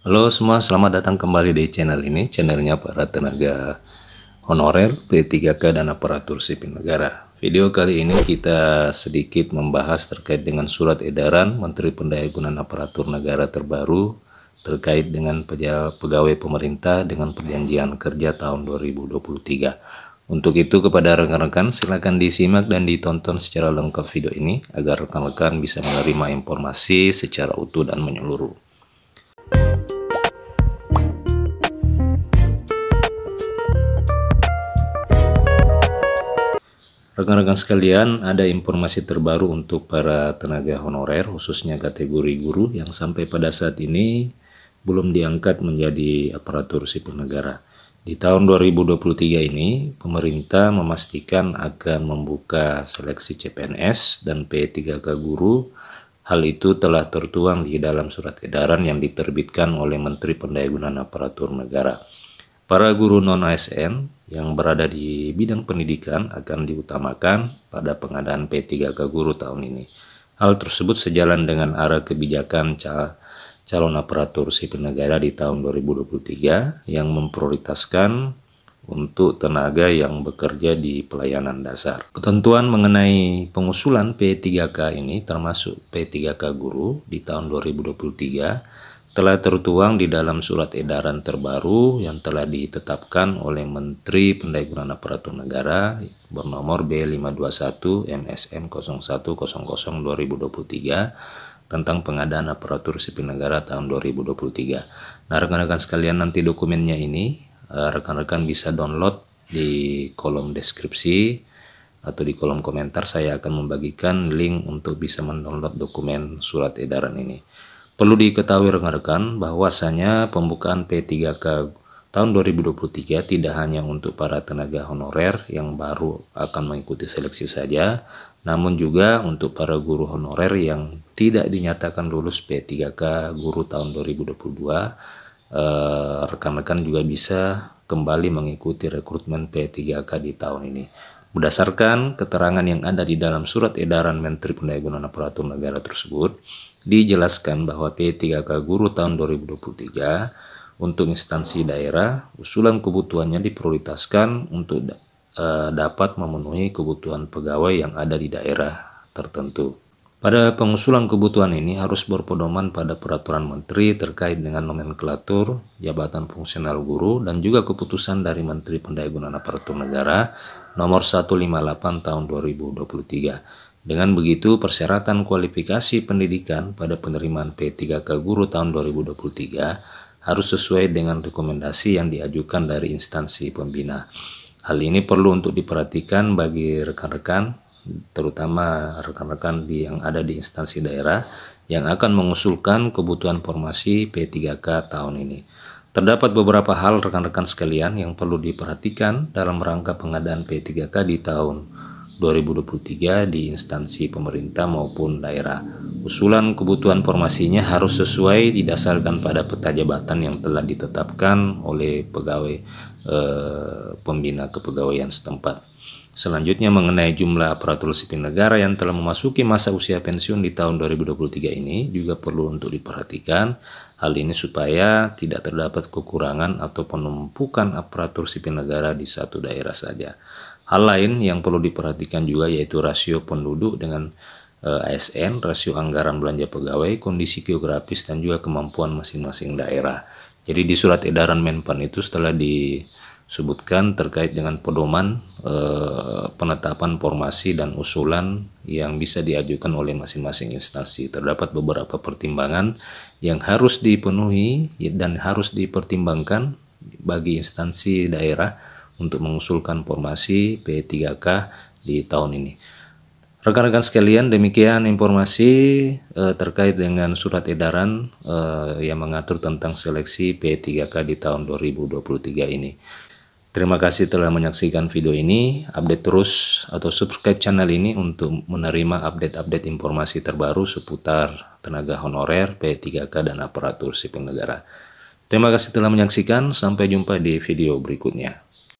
Halo semua, selamat datang kembali di channel ini, channelnya para tenaga honorer, P3K dan aparatur sipil negara. Video kali ini kita sedikit membahas terkait dengan surat edaran Menteri Pendayagunaan Aparatur Negara terbaru terkait dengan pegawai pemerintah dengan perjanjian kerja tahun 2023. Untuk itu kepada rekan-rekan silakan disimak dan ditonton secara lengkap video ini agar rekan-rekan bisa menerima informasi secara utuh dan menyeluruh. Rekan-rekan sekalian, ada informasi terbaru untuk para tenaga honorer, khususnya kategori guru yang sampai pada saat ini belum diangkat menjadi aparatur sipil negara. Di tahun 2023 ini, pemerintah memastikan akan membuka seleksi CPNS dan P3K guru. Hal itu telah tertuang di dalam surat edaran yang diterbitkan oleh Menteri Pendayagunaan Aparatur Negara. Para guru non-ASN yang berada di bidang pendidikan akan diutamakan pada pengadaan P3K guru tahun ini. Hal tersebut sejalan dengan arah kebijakan calon aparatur sipil negara di tahun 2023 yang memprioritaskan untuk tenaga yang bekerja di pelayanan dasar. Ketentuan mengenai pengusulan P3K ini termasuk P3K guru di tahun 2023 telah tertuang di dalam surat edaran terbaru yang telah ditetapkan oleh Menteri Pendayagunaan Aparatur Negara bernomor B521 MSM 0100 2023 tentang pengadaan aparatur sipil negara tahun 2023. Nah, rekan-rekan sekalian, nanti dokumennya ini rekan-rekan bisa download di kolom deskripsi atau di kolom komentar. Saya akan membagikan link untuk bisa mendownload dokumen surat edaran ini. Perlu diketahui rekan-rekan bahwasanya pembukaan P3K tahun 2023 tidak hanya untuk para tenaga honorer yang baru akan mengikuti seleksi saja, namun juga untuk para guru honorer yang tidak dinyatakan lulus P3K guru tahun 2022, rekan-rekan juga bisa kembali mengikuti rekrutmen P3K di tahun ini. Berdasarkan keterangan yang ada di dalam surat edaran Menteri Pendayagunaan Aparatur Negara tersebut, dijelaskan bahwa P3K guru tahun 2023 untuk instansi daerah, usulan kebutuhannya diprioritaskan untuk dapat memenuhi kebutuhan pegawai yang ada di daerah tertentu. Pada pengusulan kebutuhan ini harus berpedoman pada peraturan menteri terkait dengan nomenklatur jabatan fungsional guru dan juga keputusan dari Menteri Pendayagunaan Aparatur Negara nomor 158 tahun 2023. Dengan begitu, persyaratan kualifikasi pendidikan pada penerimaan P3K guru tahun 2023 harus sesuai dengan rekomendasi yang diajukan dari instansi pembina. Hal ini perlu untuk diperhatikan bagi rekan-rekan, terutama rekan-rekan yang ada di instansi daerah yang akan mengusulkan kebutuhan formasi P3K tahun ini. Terdapat beberapa hal rekan-rekan sekalian yang perlu diperhatikan dalam rangka pengadaan P3K di tahun 2023 di instansi pemerintah maupun daerah. Usulan kebutuhan formasinya harus sesuai didasarkan pada peta jabatan yang telah ditetapkan oleh pegawai pembina kepegawaian setempat. Selanjutnya mengenai jumlah aparatur sipil negara yang telah memasuki masa usia pensiun di tahun 2023 ini juga perlu untuk diperhatikan. Hal ini supaya tidak terdapat kekurangan atau penumpukan aparatur sipil negara di satu daerah saja. Hal lain yang perlu diperhatikan juga yaitu rasio penduduk dengan ASN, rasio anggaran belanja pegawai, kondisi geografis dan juga kemampuan masing-masing daerah. Jadi di surat edaran Menpan itu setelah disebutkan terkait dengan pedoman penetapan formasi dan usulan yang bisa diajukan oleh masing-masing instansi. Terdapat beberapa pertimbangan yang harus dipenuhi dan harus dipertimbangkan bagi instansi daerah untuk mengusulkan formasi P3K di tahun ini. Rekan-rekan sekalian, demikian informasi terkait dengan surat edaran yang mengatur tentang seleksi P3K di tahun 2023 ini. Terima kasih telah menyaksikan video ini. Update terus atau subscribe channel ini untuk menerima update-update informasi terbaru seputar tenaga honorer, P3K dan aparatur sipil negara. Terima kasih telah menyaksikan. Sampai jumpa di video berikutnya.